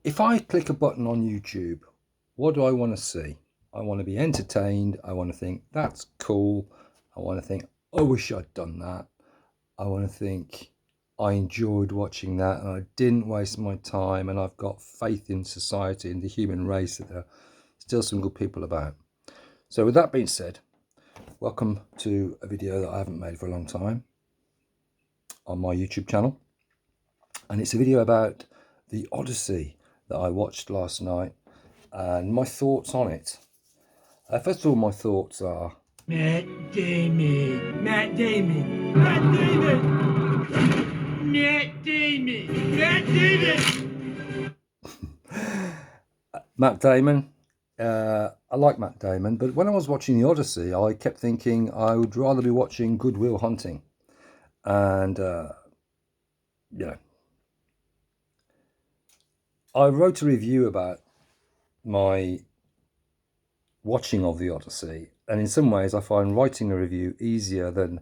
if I click a button on YouTube, what do I want to see? I want to be entertained. I want to think, that's cool. I want to think, I wish I'd done that. I want to think, I enjoyed watching that and I didn't waste my time, and I've got faith in society and the human race that there are still some good people about. So with that being said, welcome to a video that I haven't made for a long time on my YouTube channel. And it's a video about the Odyssey that I watched last night and my thoughts on it. First of all, my thoughts are Matt Damon, Matt Damon, Matt Damon, Matt Damon, Matt Damon. Matt Damon. I like Matt Damon, but when I was watching the Odyssey, I kept thinking I would rather be watching Good Will Hunting. And, I wrote a review about my watching of the Odyssey, and in some ways I find writing a review easier than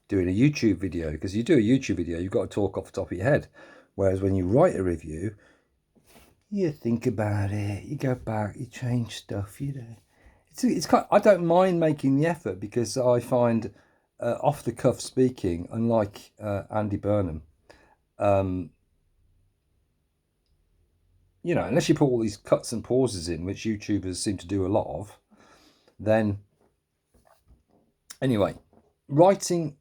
doing a YouTube video, because you do a YouTube video, you've got to talk off the top of your head, whereas when you write a review, you think about it, you go back, you change stuff, you know. It's kind of, I don't mind making the effort, because I find off the cuff speaking, unlike Andy Burnham, you know, unless you put all these cuts and pauses in, which YouTubers seem to do a lot of, then anyway, writing,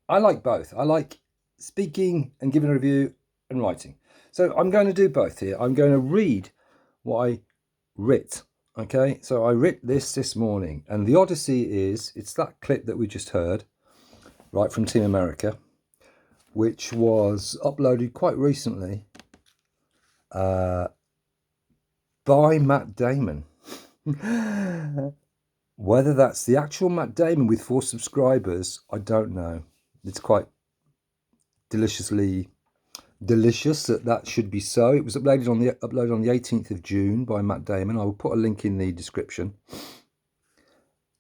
I like both. I like speaking and giving a review and writing. So I'm going to do both here. I'm going to read what I writ. Okay, so I writ this morning, and the Odyssey it's that clip that we just heard, right, from Team America, which was uploaded quite recently by Matt Damon. Whether that's the actual Matt Damon with 4 subscribers, I don't know. It's quite deliciously delicious that should be so. It was uploaded on the 18th of June by Matt Damon. I will put a link in the description.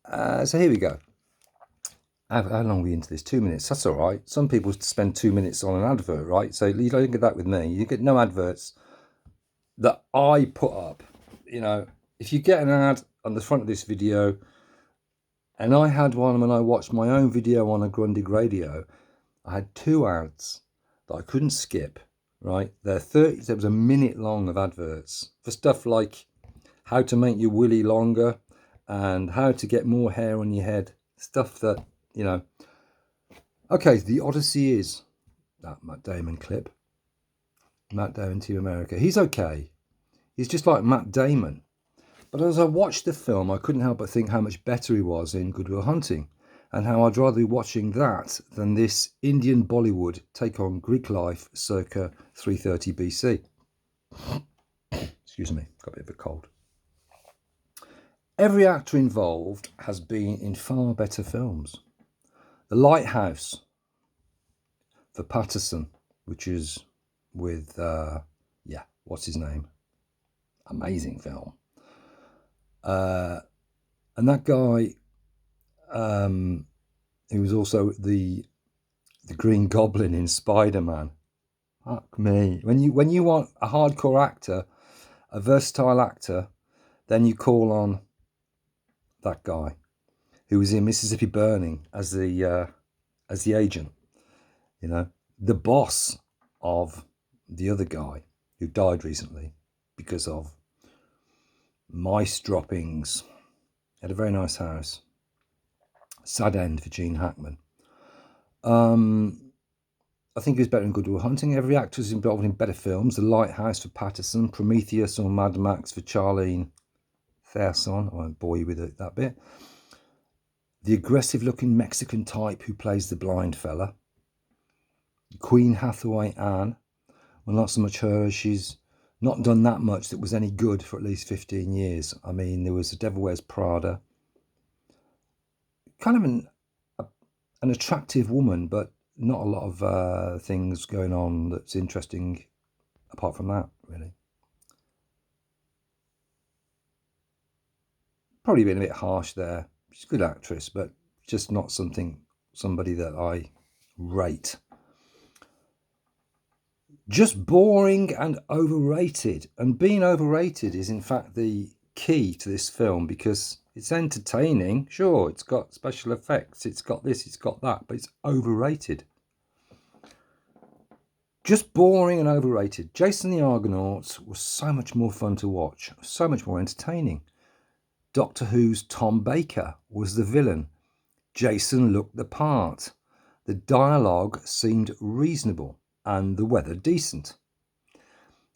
So here we go. How long are we into this? 2 minutes. That's all right. Some people spend 2 minutes on an advert, right? So you don't get that with me. You get no adverts that I put up. You know, if you get an ad on the front of this video, and I had one when I watched my own video on a Grundig radio, I had 2 ads that I couldn't skip, right? There was a minute long of adverts for stuff like how to make your willy longer and how to get more hair on your head, stuff that, you know. Okay, the Odyssey is that Matt Damon clip. Matt Damon, Team America. He's okay. He's just like Matt Damon. But as I watched the film, I couldn't help but think how much better he was in Good Will Hunting, and how I'd rather be watching that than this Indian Bollywood take on Greek life circa 330 BC. Excuse me, got a bit of a cold. Every actor involved has been in far better films. The Lighthouse for Patterson, which is with, what's his name? Amazing film. And that guy, who was also the Green Goblin in Spider-Man. Fuck me. When you want a hardcore actor, a versatile actor, then you call on that guy who was in Mississippi Burning as the agent. You know, the boss of the other guy who died recently because of mice droppings. Had a very nice house. Sad end for Gene Hackman. I think he was better in Good Will Hunting. Every actor is involved in better films. The Lighthouse for Patterson, Prometheus or Mad Max for Charlene Tilston. I won't bore you with that bit. The aggressive-looking Mexican type who plays the blind fella. Queen Hathaway Anne. Well, not so much her. She's not done that much that was any good for at least 15 years. I mean, there was The Devil Wears Prada. Kind of an attractive woman, but not a lot of things going on that's interesting apart from that, really. Probably been a bit harsh there. She's a good actress, but just not somebody that I rate. Just boring and overrated. And being overrated is in fact the key to this film, because it's entertaining. Sure, it's got special effects, it's got this, it's got that, but it's overrated. Just boring and overrated. Jason the Argonauts was so much more fun to watch, so much more entertaining. Doctor Who's Tom Baker was the villain. Jason looked the part. The dialogue seemed reasonable and the weather decent.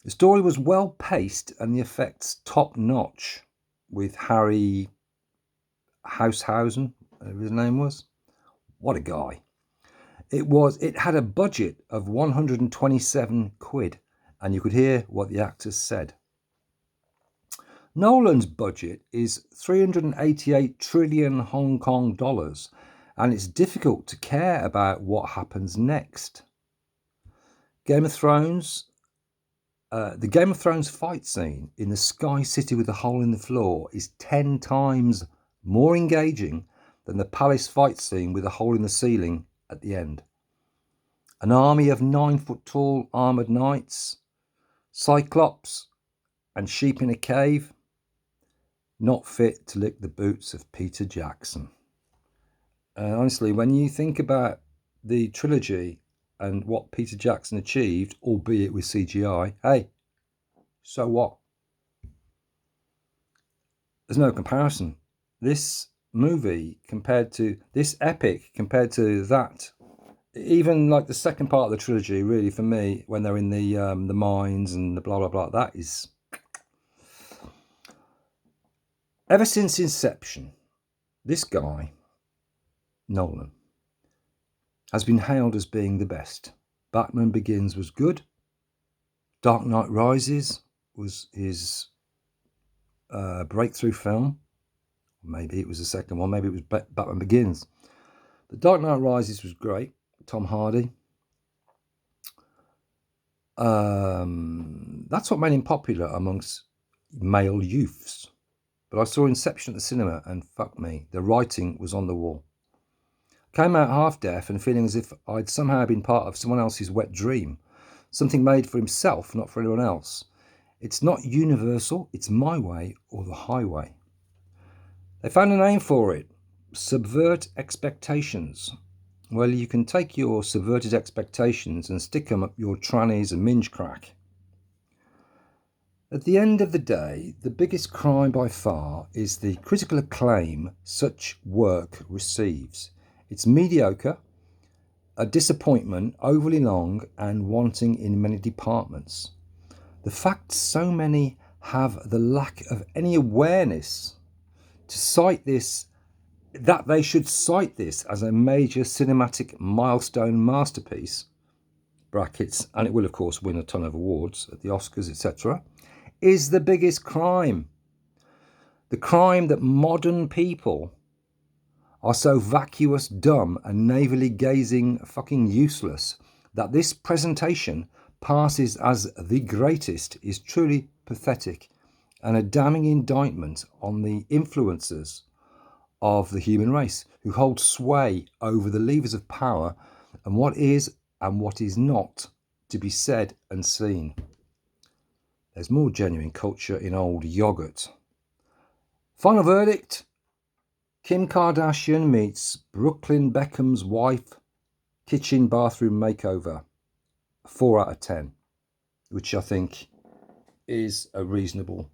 The story was well paced and the effects top notch, with Harry Houshausen, whatever his name was. What a guy. It had a budget of 127 quid, and you could hear what the actors said. Nolan's budget is 388 trillion Hong Kong dollars, and it's difficult to care about what happens next. Game of Thrones, the Game of Thrones fight scene in the Sky City with the hole in the floor is 10 times more engaging than the palace fight scene with a hole in the ceiling at the end. An army of 9-foot-tall armoured knights, cyclops and sheep in a cave, not fit to lick the boots of Peter Jackson. Honestly, when you think about the trilogy and what Peter Jackson achieved, albeit with CGI, hey, so what? There's no comparison. This movie compared to this epic, compared to that, even like the second part of the trilogy, really, for me, when they're in the mines and the blah blah blah, that is, ever since Inception, this guy Nolan has been hailed as being the best. Batman Begins was good. Dark Knight Rises was his breakthrough film. Maybe it was the second one. Maybe it was Batman Begins. But Dark Knight Rises was great. Tom Hardy. That's what made him popular amongst male youths. But I saw Inception at the cinema, and fuck me, the writing was on the wall. Came out half deaf and feeling as if I'd somehow been part of someone else's wet dream. Something made for himself, not for anyone else. It's not universal, it's my way or the highway. They found a name for it. Subvert expectations. Well, you can take your subverted expectations and stick them up your trannies and minge crack. At the end of the day, the biggest crime by far is the critical acclaim such work receives. It's mediocre, a disappointment, overly long, and wanting in many departments. The fact so many have the lack of any awareness to cite this, that they should cite this as a major cinematic milestone masterpiece, brackets, and it will of course win a ton of awards at the Oscars, etc., is the biggest crime. The crime that modern people are so vacuous, dumb, and naively gazing fucking useless that this presentation passes as the greatest is truly pathetic and a damning indictment on the influencers of the human race who hold sway over the levers of power and what is not to be said and seen. There's more genuine culture in old yogurt. Final verdict: Kim Kardashian meets Brooklyn Beckham's wife, kitchen bathroom makeover. 4 out of 10, which I think is a reasonable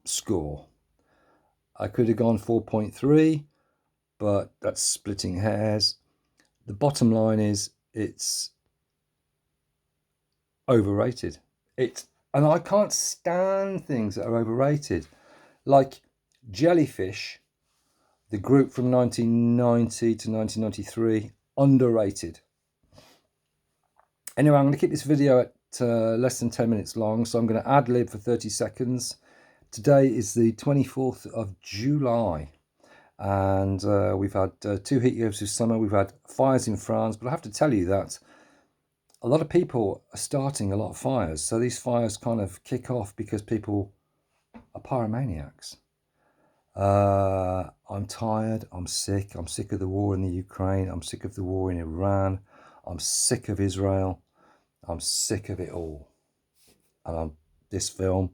score. I could have gone 4.3, but that's splitting hairs. The bottom line is it's overrated. And I can't stand things that are overrated. Like Jellyfish, the group from 1990 to 1993, underrated. Anyway, I'm going to keep this video at less than 10 minutes long, so I'm going to ad-lib for 30 seconds. Today is the 24th of July, and we've had 2 heat waves this summer. We've had fires in France, but I have to tell you that a lot of people are starting a lot of fires. So these fires kind of kick off because people are pyromaniacs. I'm tired, I'm sick of the war in the Ukraine, I'm sick of the war in Iran, I'm sick of Israel, I'm sick of it all. And this film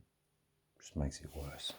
just makes it worse.